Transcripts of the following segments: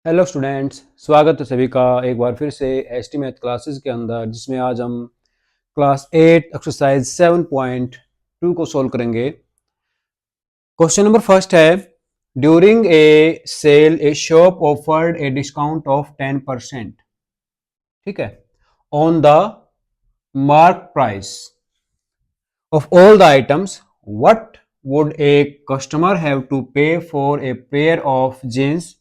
Hello students, स्वागत है सभी का एक बार फिर से एसटी मैथ क्लासेस के अंदर, जिसमें आज हम क्लास 8 एक्सरसाइज 7.2 को सॉल्व करेंगे। क्वेश्चन नंबर फर्स्ट है, during a sale a shop offered a discount of 10%, ठीक है, on the mark price of all the items. What would a customer have to pay for a pair of jeans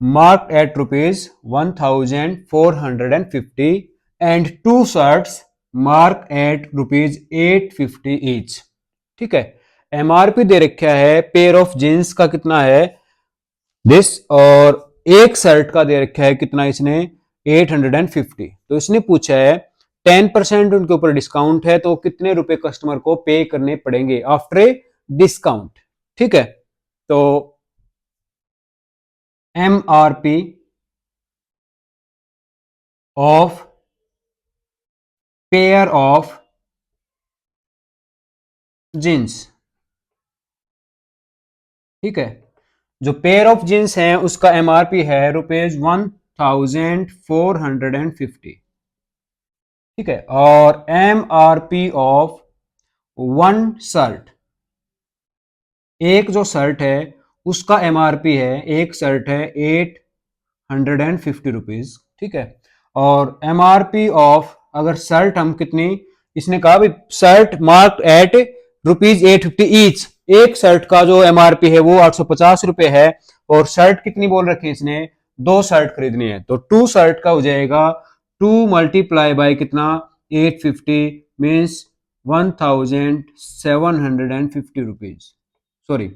marked at rupees 1450 and two shirts marked at rupees 850 each? ठीक है, MRP दे रखा है pair of jeans का कितना है this, और एक shirt का दे रखा है कितना इसने 850। तो इसने पूछा है 10% उनके ऊपर डिस्काउंट है, तो कितने रुपए कस्टमर को पे करने पड़ेंगे आफ्टर ए डिस्काउंट। ठीक है, तो MRP of pair of jeans, ठीक है, जो पेयर ऑफ जींस है उसका एमआरपी है ₹1450, ठीक है, और एमआरपी ऑफ वन शर्ट, एक जो शर्ट है उसका एमआरपी है, एक शर्ट है ₹850, ठीक है, और एमआरपी ऑफ अगर शर्ट हम कितनी, इसने कहा भाई शर्ट मार्क एट ₹850 ईच, एक शर्ट का जो एमआरपी है वो ₹850 है, और शर्ट कितनी बोल रखी है इसने, दो शर्ट खरीदनी है, तो टू शर्ट का हो जाएगा 2 मल्टीप्लाई बाय कितना 850 मीन्स ₹1750, सॉरी,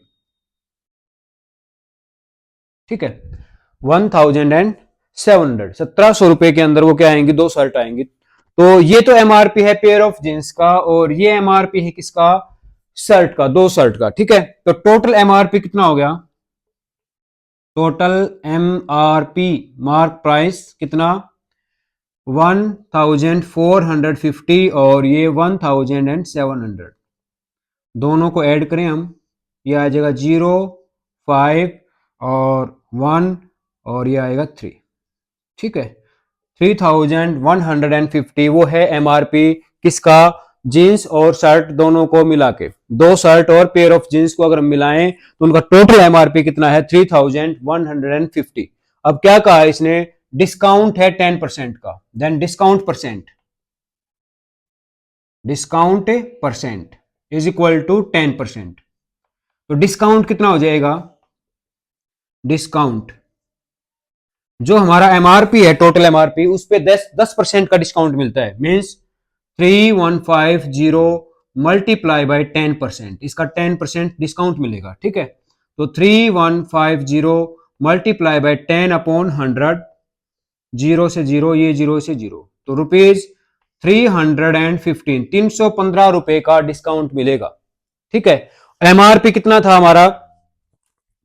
ठीक है, 1700, ₹1700 के अंदर वो क्या आएंगी, दो शर्ट आएंगी। तो ये तो एमआरपी है पेयर ऑफ जींस का, और ये एमआरपी है किसका, शर्ट का, दो शर्ट का, ठीक है। तो टोटल एमआरपी कितना हो गया, टोटल एमआरपी मार्क प्राइस कितना 1450 और ये 1700, दोनों को ऐड करें हम, ये आ जाएगा 0, 5 और 1 और ये आएगा 3, ठीक है, 3150 वो है एमआरपी किसका, जीन्स और शर्ट दोनों को मिला के, दो शर्ट और पेयर ऑफ जीन्स को अगर हम मिलाएं तो उनका टोटल एमआरपी कितना है 3150। अब क्या कहा इसने, डिस्काउंट है 10% का, then discount percent is equal to 10%। तो डिस्काउंट कितना हो जाएगा, डिस्काउंट जो हमारा एमआरपी है टोटल एमआरपी उस पे 10% का डिस्काउंट मिलता है, मींस 3150 मल्टीप्लाई बाय 10%, इसका 10% डिस्काउंट मिलेगा, ठीक है। तो 3150 मल्टीप्लाई बाय 10/100, जीरो से जीरो, ये जीरो से जीरो, तो ₹315, ₹315 का डिस्काउंट मिलेगा, ठीक है। एमआरपी कितना था हमारा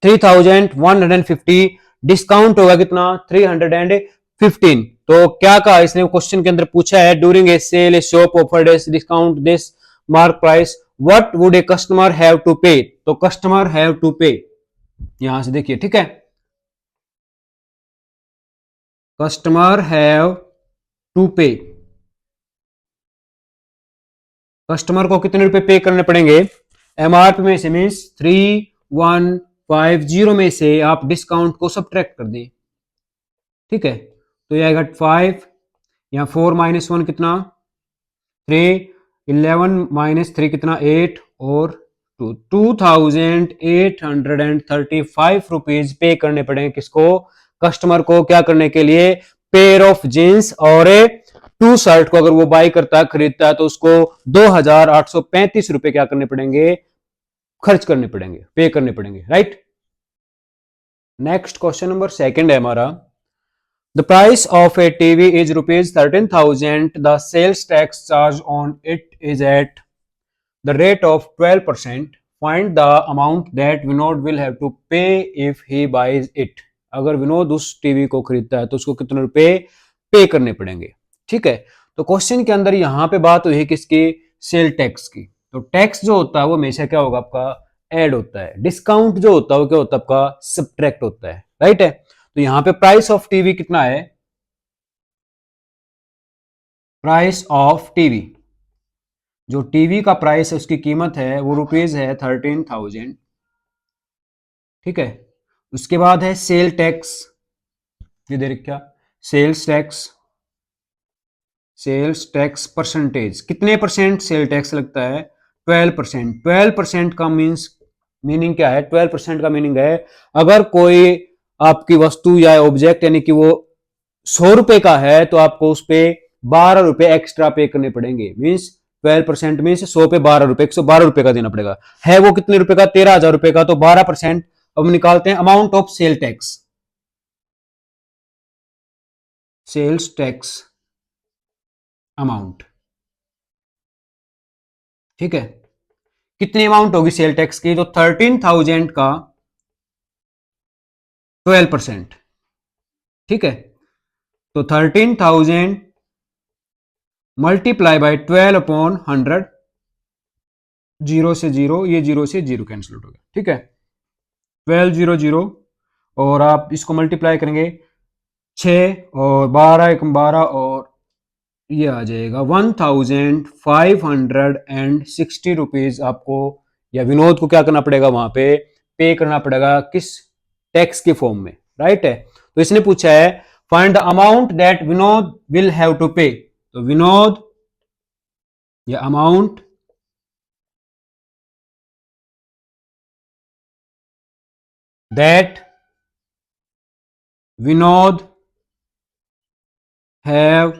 3150, डिस्काउंट होगा कितना 315। तो क्या कहा इसने क्वेश्चन के अंदर पूछा है, during a sale a shop offered a discount this mark price what would a customer have to pay, तो कस्टमर हैव टू पे, यहां से देखिए, ठीक है, कस्टमर हैव टू पे, कस्टमर को कितने रुपए पे करने पड़ेंगे, एमआरपी में से मीन्स 3150 में से आप डिस्काउंट को सब्ट्रैक्ट कर दें, ठीक है, तो ये आएगा 5, यहाँ 4 - 1 कितना 3, 11 - 3 कितना 8 और 2, ₹2835 पे करने पड़ेंगे किसको, कस्टमर को, क्या करने के लिए, पेयर ऑफ जींस और टू शर्ट को अगर वो बाई करता है, खरीदता है, तो उसको ₹2835 क्या करने पड़ेंगे, खर्च करने पड़ेंगे, पे करने पड़ेंगे, right. Next question number second है हमारा, the price of a TV is ₹13,000, the sales tax charge on it is at the rate of 12%, find the amount that Vinod will have to pay if he buys it। अगर विनोद उस TV को खरीदता है तो उसको कितने रुपए पे करने पड़ेंगे, ठीक है। तो क्वेश्चन के अंदर यहां पे बात हुई है किसकी, सेल टैक्स की। तो टैक्स जो होता है वो हमेशा क्या होगा आपका, ऐड होता है, डिस्काउंट जो होता है वो क्या होता है आपका, सब्ट्रैक्ट होता है, राइट है। तो यहां पे प्राइस ऑफ टीवी कितना है, प्राइस ऑफ टीवी, जो टीवी का प्राइस है उसकी कीमत है वो रुपीज है 13,000। ठीक है, उसके बाद है सेल टैक्स, ये दे रखा sales tax, sales tax percentage, कितने परसेंट सेल टैक्स लगता है, 12%। 12% का मीनिंग क्या है, 12% का मीनिंग है अगर कोई आपकी वस्तु या ऑब्जेक्ट यानी कि वो 100 रुपए का है तो आपको उस पे 12 रुपए एक्स्ट्रा पे करने पड़ेंगे। मीन्स 12% मीन्स 100 पे 12 रुपए, 112 रुपए का देना पड़ेगा। है वो कितने रुपए का, 13,000 रुपए का, तो 12%। अब निकालते हैं amount of sale tax, sales tax amount. ठीक है, कितनी अमाउंट होगी सेल टैक्स की, तो 13,000 का 12%। ठीक है, तो 13,000 मल्टीप्लाई बाय 12 अपॉन 100, जीरो से जीरो, ये जीरो से जीरो कैंसिल हो गया। ठीक है, 12 0 0, और आप इसको मल्टीप्लाई करेंगे 6 और 12 1 12, और ये आ जाएगा 1,560 रुपीज आपको या विनोद को क्या करना पड़ेगा, वहां पे करना पड़ेगा, किस टैक्स के फॉर्म में। राइट है, तो इसने पूछा है find the amount that Vinod will have to pay, तो विनोद या amount that Vinod have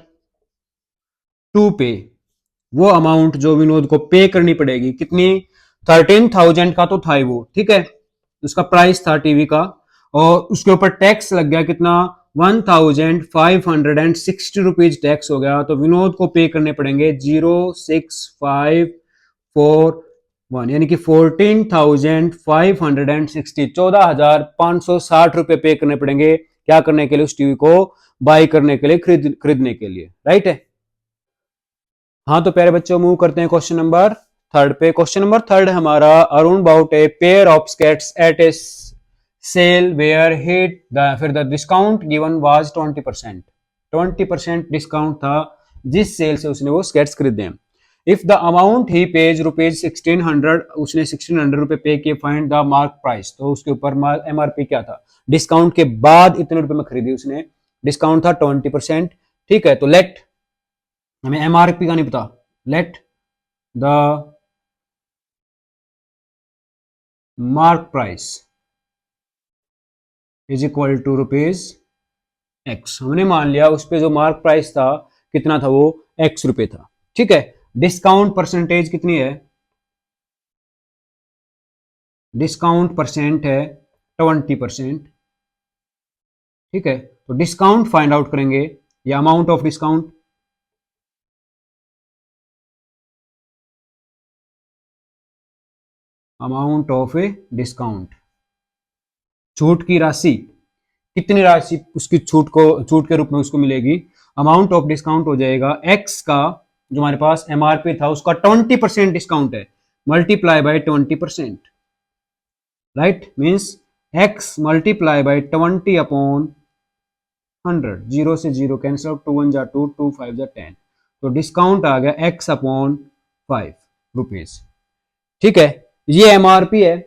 to pay, वो अमाउंट जो विनोद को पे करनी पड़ेगी, कितनी, 13,000 का तो था ही वो। ठीक है, उसका प्राइस था टीवी का, और उसके ऊपर टैक्स लग गया कितना, 1,560 रुपीज टैक्स हो गया। तो विनोद को पे करने पड़ेंगे 0,6541, यानी कि 14,560, 14,560 रुपए पे करने पड़ेंगे। क्या करने के लिए, उस टीवी को बाई करने के लिए, खरीदने के लिए। राइट है, हाँ तो प्यारे बच्चों मूव करते हैं क्वेश्चन नंबर 3 पे। क्वेश्चन नंबर 3 हमारा, Arun bought a pair of skates at a sale where hit फिर the discount given was 20%। 20% discount था जिस सेल से उसने वो स्केट्स खरीदे। If the amount he pays rupees 1600, उसने 1600 रुपए पे किए, फाइंड द मार्क प्राइस, तो उसके ऊपर एमआरपी क्या था, डिस्काउंट के बाद इतने रुपए में खरीदी उसने, डिस्काउंट था 20%। ठीक है, तो लेट, हमें एमआरपी का नहीं पता, let the mark price is equal to rupees X. हमने मान लिया उस पे जो मार्क प्राइस था कितना था, वो एक्स रुपए था। ठीक है, डिस्काउंट परसेंटेज कितनी है, डिस्काउंट परसेंट है 20%। ठीक है, तो डिस्काउंट फाइंड आउट करेंगे, या amount of discount, amount of a discount, छूट की राशि, कितनी राशि उसकी छूट के रूप में उसको मिलेगी। अमाउंट ऑफ डिस्काउंट हो जाएगा एक्स का, जो हमारे पास एमआरपी था उसका 20% डिस्काउंट है, multiply by 20%। Right, means x multiply by 20 upon 100, zero से जीरो कैंसिल आउट, 2 1 जा 2, 2 5 जा 10, तो डिस्काउंट आ गया एक्स अपॉन 5 रुपीज। ठीक है, ये एमआरपी है,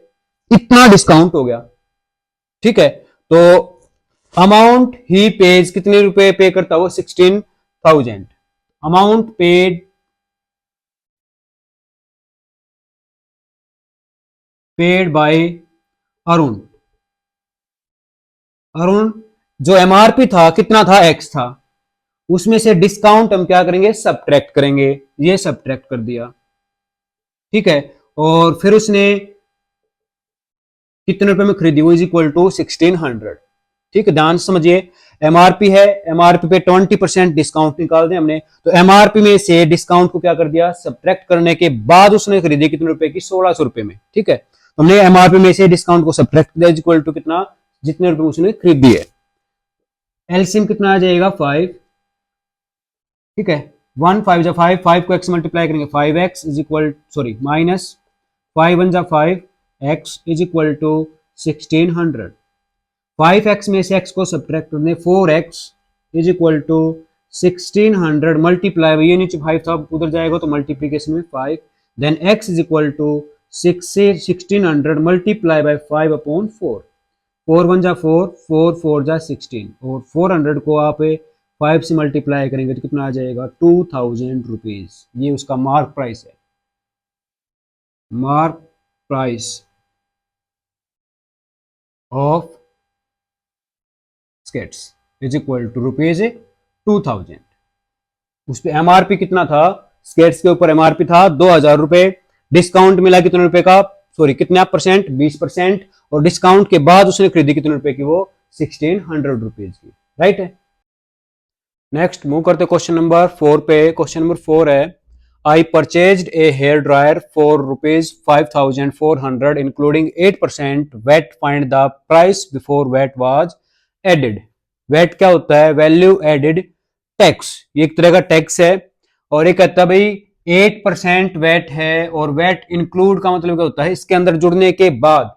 इतना डिस्काउंट हो गया। ठीक है, तो अमाउंट ही पेज, कितने रुपए पे करता, वो 16,000। Amount paid by Arun, Arun जो एमआरपी था कितना था, एक्स था, उसमें से डिस्काउंट हम क्या करेंगे, सब्ट्रैक्ट करेंगे, ये सब्ट्रैक्ट कर दिया। ठीक है, और फिर उसने कितने रुपए में खरीदी, वो इज इक्वल टू 1600। ठीक है, ध्यान समझिए, एमआरपी है, एमआरपी पे 20% डिस्काउंट निकाल दें हमने, तो एमआरपी में से डिस्काउंट को क्या कर दिया, सब्ट्रैक्ट करने के बाद उसने खरीदी कितने रुपए की, 1600 रुपए में। ठीक है, तो हमने एमआरपी में से डिस्काउंट को सब्ट्रैक्ट किया, इक्वल टू कितना, जितने रुपए उसने खरीदी है। एलसीएम कितना आ जाएगा, 5। ठीक है, 1 5 जा 5, 5 को x मल्टीप्लाई करेंगे, 5x is equal, sorry minus 5 1 जा 5, x is equal to 1600। 5x में से x को सब्ट्रैक्ट कर दें, 4x is equal to 1600 multiply, ये नीचे 5 था उधर जाएगा तो मल्टीप्लीकेशन में 5, then x is equal to 1600 multiply by 5 upon 4, 4 1 जा 4, 4 4 जा 16, और 400 को आप 5 से मल्टीप्लाई करेंगे तो कितना आ जाएगा 2000 रुपीज। ये उसका मार्क प्राइस है, mark price of skates is equal to rupees 2000। उस पर एमआरपी कितना था, स्केट्स के ऊपर एमआरपी था 2000 रुपए, डिस्काउंट मिला कितने रुपए का, सॉरी कितना परसेंट, 20%, और डिस्काउंट के बाद उसने खरीदी कितने रुपए की, वो 1600 रुपीज की, राइट है। नेक्स्ट मूव करते क्वेश्चन नंबर 4 पे। क्वेश्चन नंबर 4 है, I purchased a hair dryer for rupees 5400 including 8% VAT, find the price before VAT was added. VAT क्या होता है, वैल्यू एडेड टैक्स, ये एक तरह का टैक्स है, और ये कहता है भाई 8% वेट है, और वेट इंक्लूड का मतलब क्या होता है, इसके अंदर जुड़ने के बाद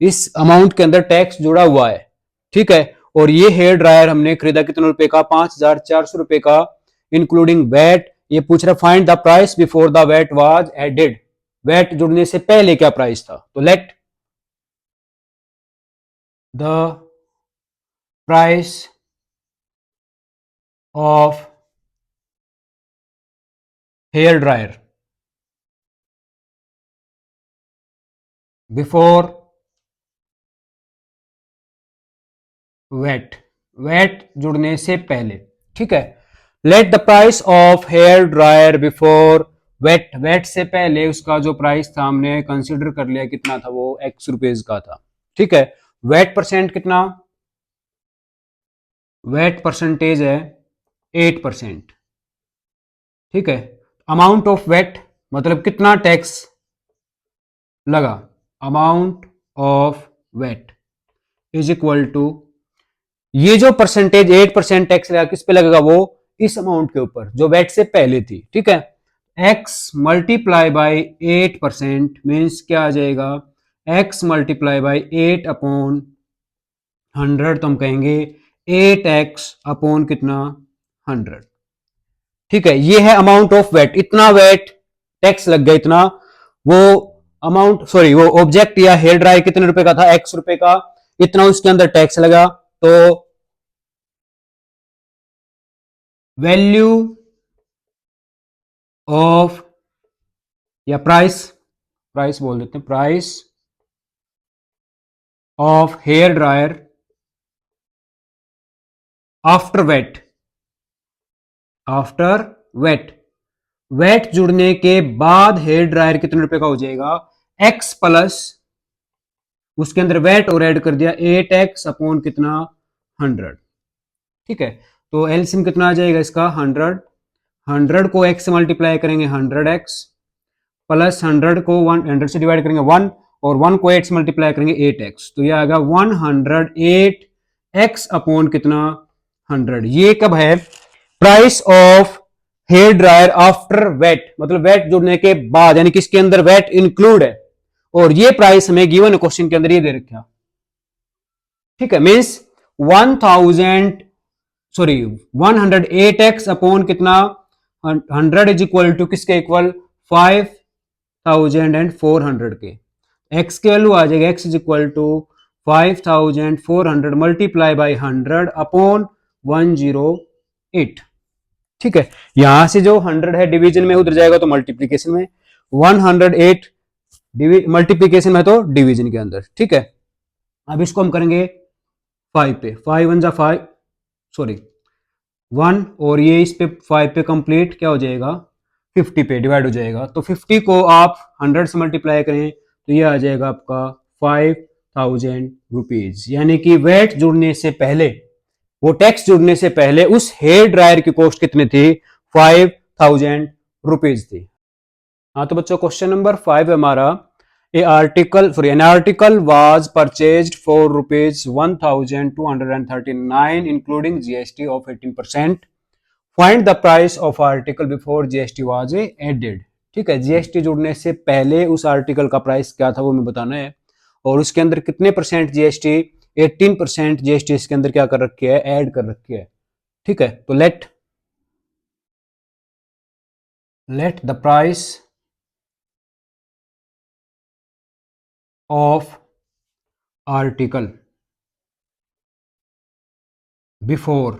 इस अमाउंट के अंदर टैक्स जुड़ा हुआ है, ठीक है। और ये हेयर ड्रायर हमने खरीदा कितने रुपए का, 5400 रुपए का, इंक्लूडिंग वेट। ये पूछ रहा find the price before the VAT was added, VAT जुड़ने से पहले क्या प्राइस था, तो let the price of hair dryer before VAT, VAT जुड़ने से पहले, ठीक है। Let the price of hair dryer before VAT, VAT से पहले उसका जो प्राइस था हमने कंसीडर कर लिया कितना था, वो x रुपीज का था, ठीक है। वेट परसेंट कितना, वेट परसेंटेज है 8%, ठीक है। अमाउंट ऑफ वेट मतलब कितना टैक्स लगा, amount of VAT is equal to, ये जो परसेंटेज 8% टैक्स लगा किस पे लगेगा, वो इस अमाउंट के ऊपर जो वेट से पहले थी, ठीक है। x मल्टीप्लाई बाई 8% मीन्स क्या आ जाएगा, x मल्टीप्लाई बाई 8 अपॉन 100, तो हम कहेंगे 8x अपॉन कितना 100, ठीक है। ये है अमाउंट ऑफ वेट, इतना वेट टैक्स लग गया, इतना वो अमाउंट, सॉरी वो ऑब्जेक्ट या हेयर ड्रायर कितने रुपए का था, x रुपए का, इतना उसके अंदर टैक्स लगा, तो वैल्यू ऑफ या प्राइस, प्राइस बोल देते हैं, price of hair dryer after VAT, after VAT, VAT जुड़ने के बाद हेयर ड्रायर कितने रुपए का हो जाएगा, x प्लस उसके अंदर वेट और ऐड कर दिया 8x अपॉन कितना 100, ठीक है। तो एलसीएम कितना आ जाएगा इसका 100, 100 को x से मल्टीप्लाई करेंगे 100x, प्लस 100 को 100 से डिवाइड करेंगे 1, और 1 को 8 से मल्टीप्लाई करेंगे 8x, तो ये आएगा 108x अपॉन कितना 100। ये कब है, price of hair dryer after VAT, मतलब वेट जुड़ने के बाद, यानी कि इसके अंदर वेट इंक्लूड है, और ये प्राइस हमें गिवन क्वेश्चन के अंदर ये दे रखा, ठीक है। मींस 108x अपॉन कितना 100 इज इक्वल टू किसके इक्वल 5400 के, x की वैल्यू आ जाएगा x is equal to 5400 multiply by 100 upon 108, ठीक है। यहां से जो 100 है डिवीजन में उधर जाएगा तो मल्टीप्लीकेशन में, 108 मल्टीप्लीकेशन में तो डिवीजन के अंदर, ठीक है। अब इसको हम करेंगे 5 पे, 5 1 जा 5, सॉरी 1, और ये इस पे 5 पे कंप्लीट क्या हो जाएगा 50 पे डिवाइड हो जाएगा, तो 50 को आप 100 से मल्टीप्लाई करें तो ये आ जाएगा आपका 5000 रुपीज, यानी कि वेट जुड़ने से पहले, वो टैक्स जुड़ने से पहले उस हेयर ड्रायर की कॉस्ट कितनी थी 5000 रुपीज थी। हाँ तो बच्चों क्वेश्चन नंबर 5 है हमारा, an article was purchased for rupees 1239 including GST of 18%, find the price of article before GST was added, ठीक है। जीएसटी जुड़ने से पहले उस आर्टिकल का प्राइस क्या था वो हमें बताना है, और उसके अंदर कितने परसेंट जीएसटी 18% जीएसटी इसके अंदर क्या कर रखी है, ऐड कर रखी है। ठीक है, तो let the price of article before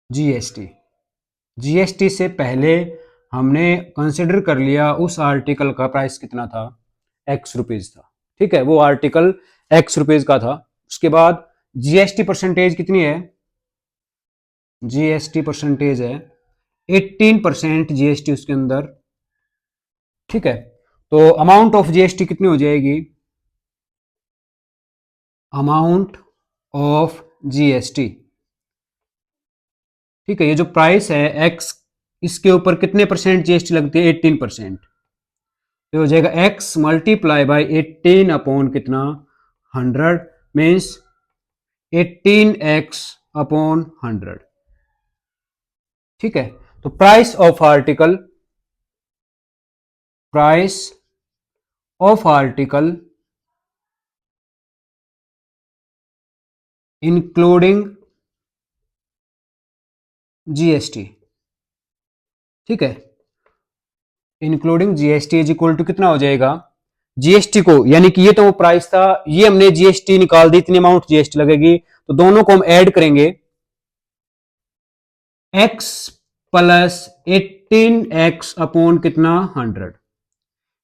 GST, GST से पहले हमने कंसिडर कर लिया उस आर्टिकल का प्राइस कितना था, एक्स रुपीज था। ठीक है, वो आर्टिकल एक्स रुपीज का था। उसके बाद जीएसटी परसेंटेज कितनी है, जीएसटी परसेंटेज है 18% जीएसटी उसके अंदर। ठीक है, तो अमाउंट ऑफ जीएसटी कितनी हो जाएगी, अमाउंट ऑफ जीएसटी। ठीक है, ये जो प्राइस है एक्स, इसके ऊपर कितने परसेंट जीएसटी लगती है, 18%। तो हो जाएगा एक्स मल्टीप्लाई बाई 18 अपॉन कितना, 100, मीन्स 18x अपॉन 100। ठीक है, तो price of article, price of article including GST. ठीक है, including GST is equal to कितना हो जाएगा, जीएसटी को, यानी कि ये तो वो प्राइस था, ये हमने जीएसटी निकाल दी, इतनी अमाउंट जीएसटी लगेगी, तो दोनों को हम ऐड करेंगे, x प्लस 18x अपॉन कितना, 100।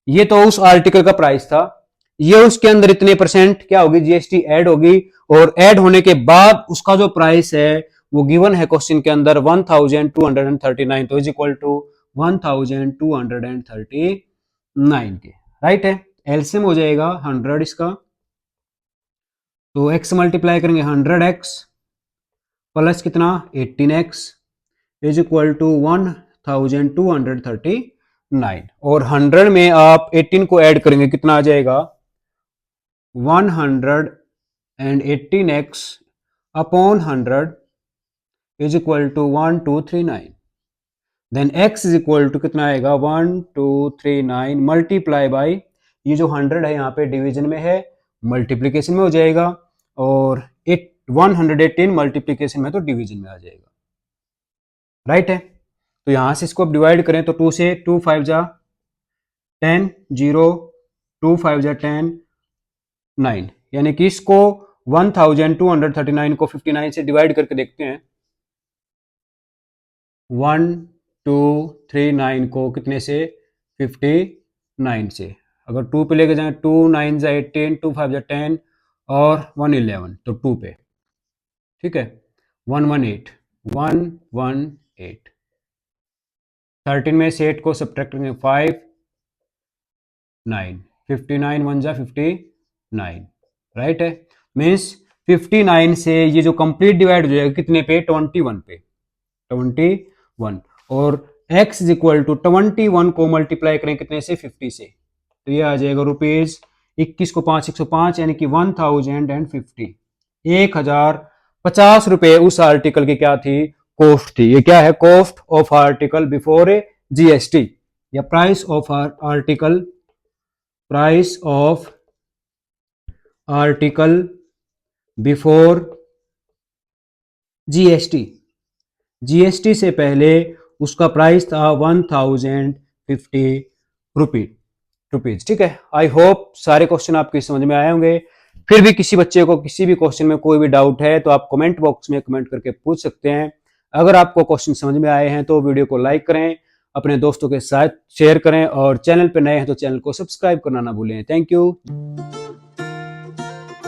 ये तो उस आर्टिकल का प्राइस था, ये उसके अंदर इतने परसेंट क्या होगी, जीएसटी ऐड होगी, और ऐड होने के बाद उसका जो प्राइस है वो गिवन है क्वेश्चन के अंदर 1239, तो इज इक्वल टू 1239 के, राइट है। एलसीएम हो जाएगा 100 इसका, तो x मल्टीप्लाई करेंगे 100x प्लस कितना 18x इज इक्वल टू 1239, और 100 में आप 18 को ऐड करेंगे कितना आ जाएगा, 118x upon 100 is equal to 1239। Then x is equal to कितना आएगा, 1239 मल्टीप्लाई बाई, ये जो 100 है यहाँ पे डिवीजन में है, मल्टीप्लीकेशन में हो जाएगा, और 118 मल्टीप्लीकेशन में तो डिवीजन में आ जाएगा, राइट है। तो यहां से इसको अब डिवाइड करें तो 2 से 2 5 जा 10, 0 2 5 जा 10 9, यानी कि इसको 1239 को 59 से डिवाइड करके देखते हैं, 1239 को कितने से, 59 से। अगर 2 पे लेके जाए 2 9 जा 18, 2 5 जा 10 और 1 11, तो 2 पे। ठीक है, 118 118, 13 में से 8 को सब्ट्रैक्ट करेंगे 5 9, 59 1 जा 59, राइट है। मीन्स 59 से ये जो कंप्लीट डिवाइड हो जाएगा कितने पे, 21 पे, 21, और x इज इक्वल टू 21 को मल्टीप्लाई करें कितने से, 50 से, तो ये आ जाएगा रुपीज 21 को 5 105, यानी कि 1050, 1050 रुपए उस आर्टिकल की क्या थी, कॉस्ट थी। ये क्या है, cost of article before GST, या price of article, price of article before GST. GST से पहले उसका प्राइस था 1050 रुपीज। ठीक है, आई होप सारे क्वेश्चन आपके समझ में आए होंगे। फिर भी किसी बच्चे को किसी भी क्वेश्चन में कोई भी डाउट है तो आप कमेंट बॉक्स में कमेंट करके पूछ सकते हैं। अगर आपको क्वेश्चन समझ में आए हैं तो वीडियो को लाइक करें, अपने दोस्तों के साथ शेयर करें, और चैनल पर नए हैं तो चैनल को सब्सक्राइब करना ना भूलें। Thank you.